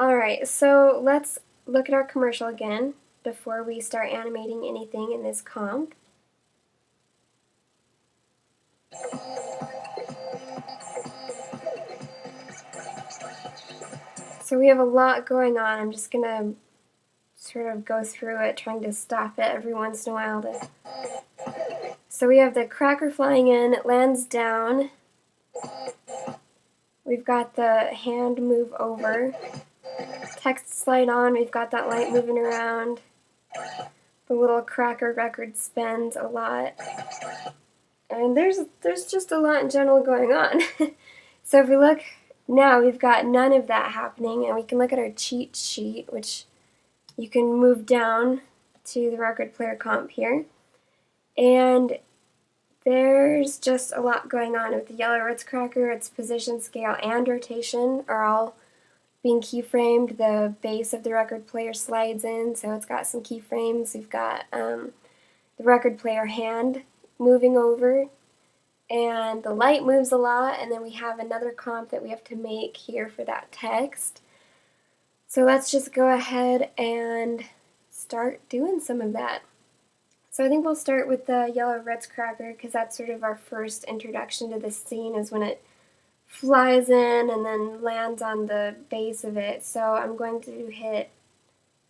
Alright, so let's look at our commercial again before we start animating anything in this comp. So we have a lot going on. I'm just gonna sort of go through it, trying to stop it every once in a while. So we have the cracker flying in, it lands down. We've got the hand move over. Text slide on, we've got that light moving around. The little cracker record spins a lot. And there's just a lot in general going on. So if we look now, we've got none of that happening, and we can look at our cheat sheet, which you can move down to the record player comp here. And there's just a lot going on with the yellow Ritz cracker. Its position, scale, and rotation are all being keyframed. The base of the record player slides in, so it's got some keyframes. We've got the record player hand moving over, and the light moves a lot, and then we have another comp that we have to make here for that text. So let's just go ahead and start doing some of that. So I think we'll start with the yellow Ritz cracker, because that's sort of our first introduction to this scene, is when it flies in and then lands on the base of it. So I'm going to hit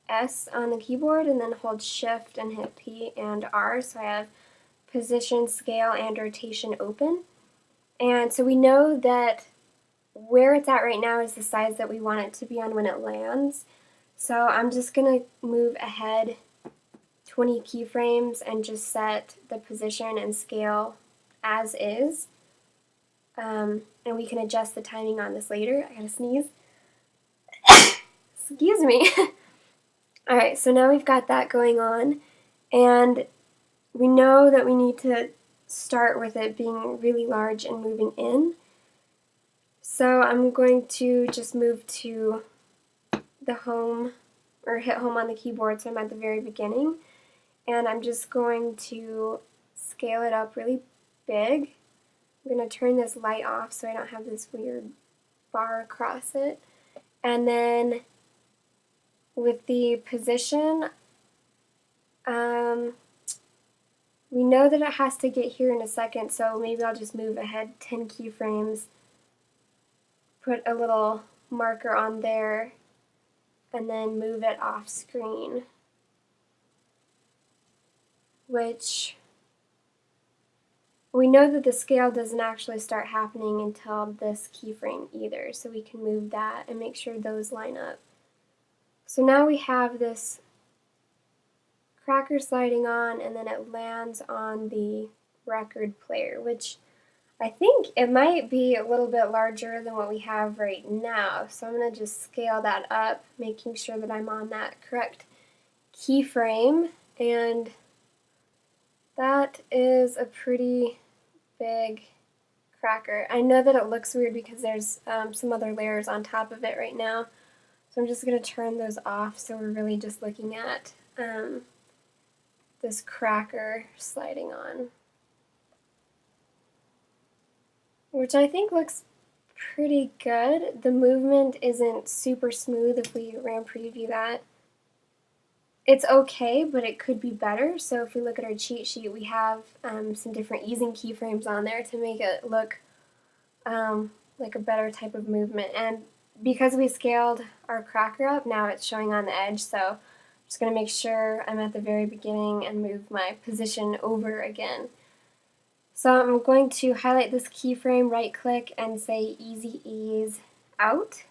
S on the keyboard and then hold Shift and hit P and R, so I have position, scale, and rotation open. And so we know that where it's at right now is the size that we want it to be on when it lands. So I'm just going to move ahead 20 keyframes and just set the position and scale as is. And we can adjust the timing on this later. I gotta sneeze. Excuse me. Alright, so now we've got that going on, and we know that we need to start with it being really large and moving in. So I'm going to just move to the home, or hit home on the keyboard, so I'm at the very beginning. And I'm just going to scale it up really big. I'm going to turn this light off so I don't have this weird bar across it. And then with the position, we know that it has to get here in a second, so maybe I'll just move ahead 10 keyframes, put a little marker on there, and then move it off screen, which we know that the scale doesn't actually start happening until this keyframe either, so we can move that and make sure those line up. So now we have this cracker sliding on, and then it lands on the record player, which I think it might be a little bit larger than what we have right now. So I'm going to just scale that up, making sure that I'm on that correct keyframe, and that is a pretty big cracker. I know that it looks weird because there's some other layers on top of it right now, so I'm just going to turn those off, so we're really just looking at this cracker sliding on, which I think looks pretty good. The movement isn't super smooth if we RAM preview that. It's okay, but it could be better. So if we look at our cheat sheet, we have some different easing keyframes on there to make it look like a better type of movement. And because we scaled our cracker up, now it's showing on the edge, so I'm just going to make sure I'm at the very beginning and move my position over again. So I'm going to highlight this keyframe, right click, and say Easy Ease Out.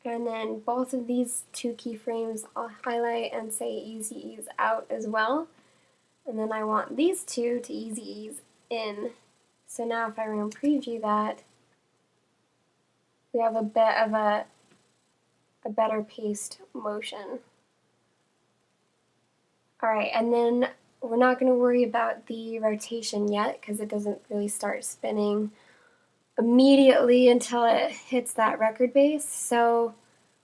And then both of these two keyframes I'll highlight and say Easy Ease Out as well. And then I want these two to Easy Ease In. So now if I RAM preview that, we have a bit of a better paced motion. Alright, and then we're not going to worry about the rotation yet because it doesn't really start spinning immediately until it hits that record base. So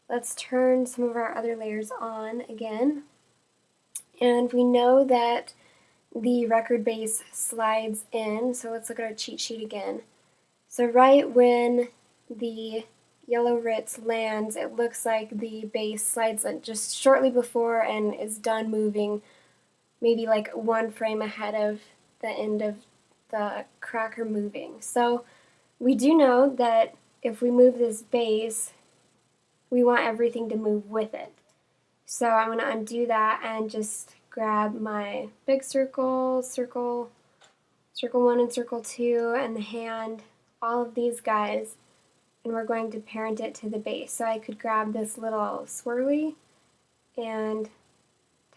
let's turn some of our other layers on again. And we know that the record base slides in, so let's look at our cheat sheet again. So right when the Yellow Ritz lands, it looks like the base slides just shortly before and is done moving, maybe like one frame ahead of the end of the cracker moving. So we do know that if we move this base, we want everything to move with it. So I'm going to undo that and just grab my big circle, circle 1 and circle 2, and the hand, all of these guys, and we're going to parent it to the base. So I could grab this little swirly and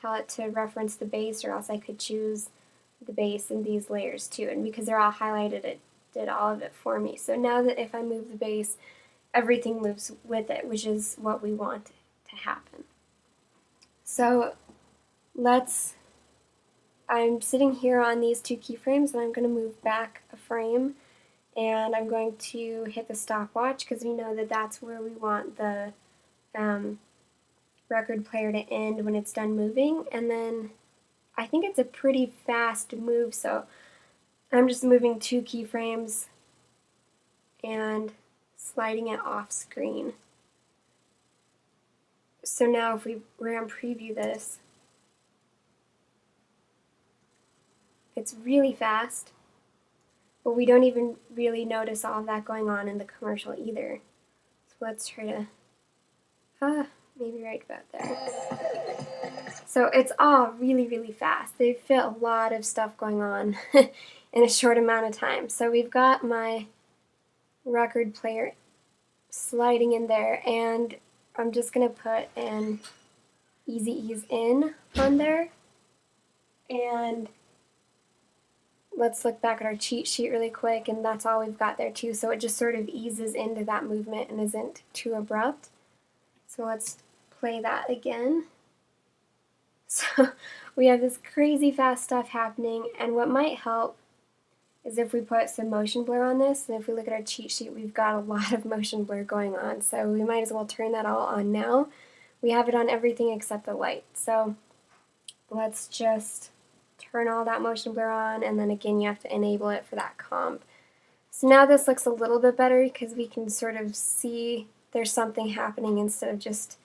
tell it to reference the base, or else I could choose the base in these layers too. And because they're all highlighted, it did all of it for me. So now that if I move the base, everything moves with it, which is what we want to happen. So I'm sitting here on these 2 keyframes, and I'm going to move back a frame, and I'm going to hit the stopwatch because we know that that's where we want the record player to end when it's done moving. And then I think it's a pretty fast move, so I'm just moving 2 keyframes and sliding it off screen. So now if we're going to preview this, it's really fast, but we don't even really notice all of that going on in the commercial either. So let's try to, maybe right about there. So it's all really, really fast. They fit a lot of stuff going on in a short amount of time. So we've got my record player sliding in there, and I'm just going to put an Easy Ease In on there. And let's look back at our cheat sheet really quick, and that's all we've got there too. So it just sort of eases into that movement and isn't too abrupt. So let's play that again. So we have this crazy fast stuff happening, and what might help is if we put some motion blur on this. And if we look at our cheat sheet, we've got a lot of motion blur going on, so we might as well turn that all on now. We have it on everything except the light. So let's just turn all that motion blur on, and then again you have to enable it for that comp. So now this looks a little bit better because we can sort of see there's something happening instead of just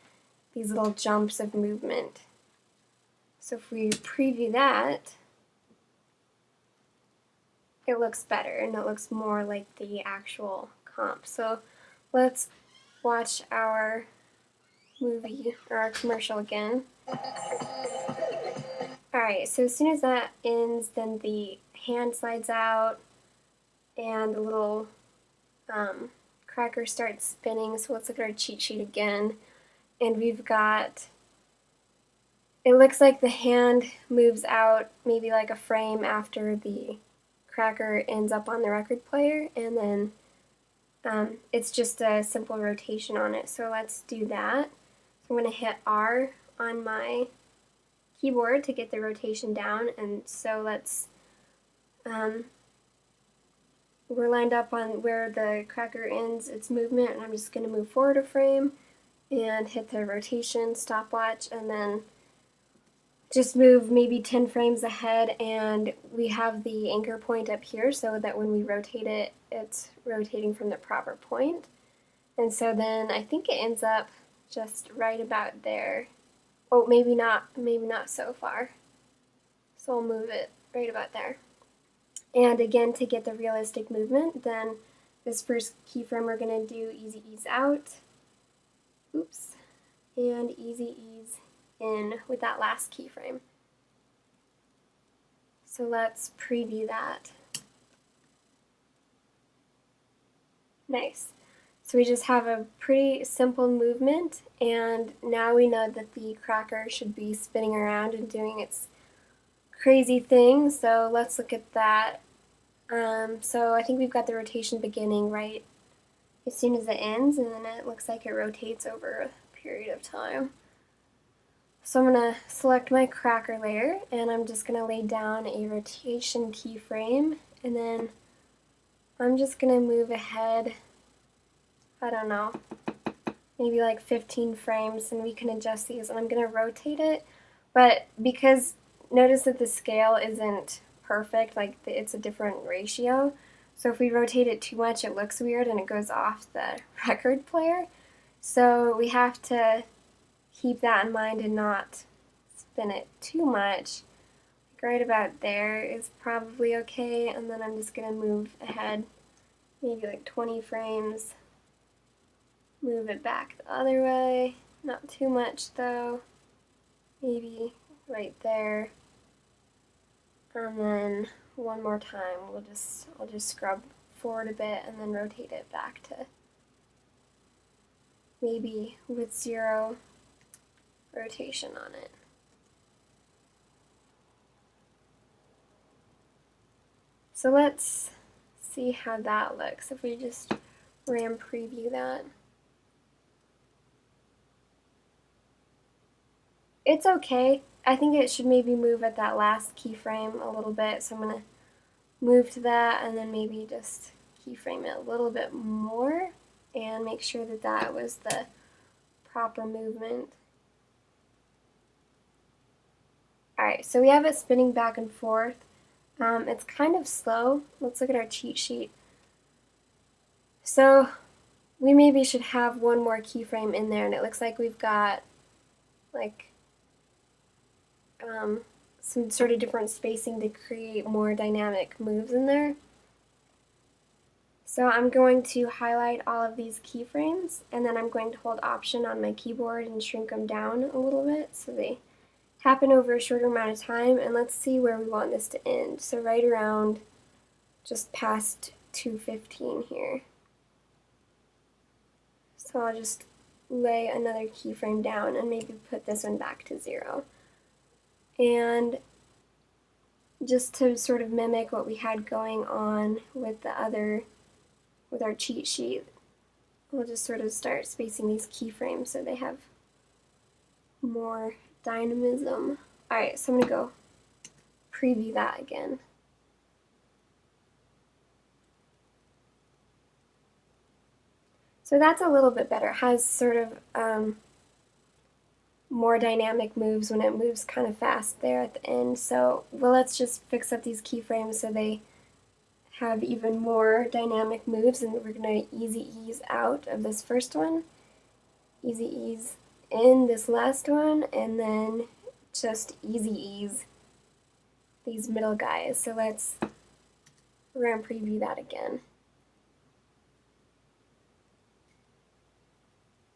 these little jumps of movement. So if we preview that, it looks better and it looks more like the actual comp. So let's watch our movie or our commercial again. Alright, so as soon as that ends, then the hand slides out and the little cracker starts spinning. So let's look at our cheat sheet again. And we've got, it looks like the hand moves out maybe like a frame after the cracker ends up on the record player, and then it's just a simple rotation on it. So let's do that. So I'm going to hit R on my keyboard to get the rotation down, and so let's we're lined up on where the cracker ends its movement, and I'm just going to move forward a frame and hit the rotation stopwatch, and then just move maybe 10 frames ahead, and we have the anchor point up here so that when we rotate it, it's rotating from the proper point. And so then I think it ends up just right about there. Oh, maybe not so far. So I'll move it right about there. And again, to get the realistic movement, then this first keyframe we're going to do Easy Ease Out. Oops. And Easy Ease In with that last keyframe. So let's preview that. Nice. So we just have a pretty simple movement, and now we know that the cracker should be spinning around and doing its crazy thing. So let's look at that. So I think we've got the rotation beginning right as soon as it ends, and then it looks like it rotates over a period of time. So I'm going to select my cracker layer, and I'm just going to lay down a rotation keyframe, and then I'm just going to move ahead, I don't know, maybe like 15 frames, and we can adjust these, and I'm going to rotate it, but because notice that the scale isn't perfect, like it's a different ratio, So if we rotate it too much, it looks weird and it goes off the record player. So we have to keep that in mind and not spin it too much. Right about there is probably okay, and then I'm just going to move ahead maybe like 20 frames. Move it back the other way, not too much though, maybe right there. And then one more time, I'll just scrub forward a bit and then rotate it back to maybe with 0 rotation on it. So let's see how that looks if we just RAM preview that. It's okay. I think it should maybe move at that last keyframe a little bit, so I'm going to move to that and then maybe just keyframe it a little bit more and make sure that that was the proper movement. Alright, so we have it spinning back and forth. It's kind of slow. Let's look at our cheat sheet. So we maybe should have one more keyframe in there, and it looks like we've got like some sort of different spacing to create more dynamic moves in there. So I'm going to highlight all of these keyframes, and then I'm going to hold Option on my keyboard and shrink them down a little bit so they happen over a shorter amount of time, and let's see where we want this to end. So right around just past 215 here. So I'll just lay another keyframe down and maybe put this one back to 0. And just to sort of mimic what we had going on with with our cheat sheet, we'll just sort of start spacing these keyframes so they have more dynamism. Alright, so I'm going to go preview that again. So that's a little bit better. It has sort of more dynamic moves when it moves kind of fast there at the end. So well, let's just fix up these keyframes so they have even more dynamic moves, and we're going to easy ease out of this first one, easy ease in this last one, and then just easy ease these middle guys. So let's RAM preview that again.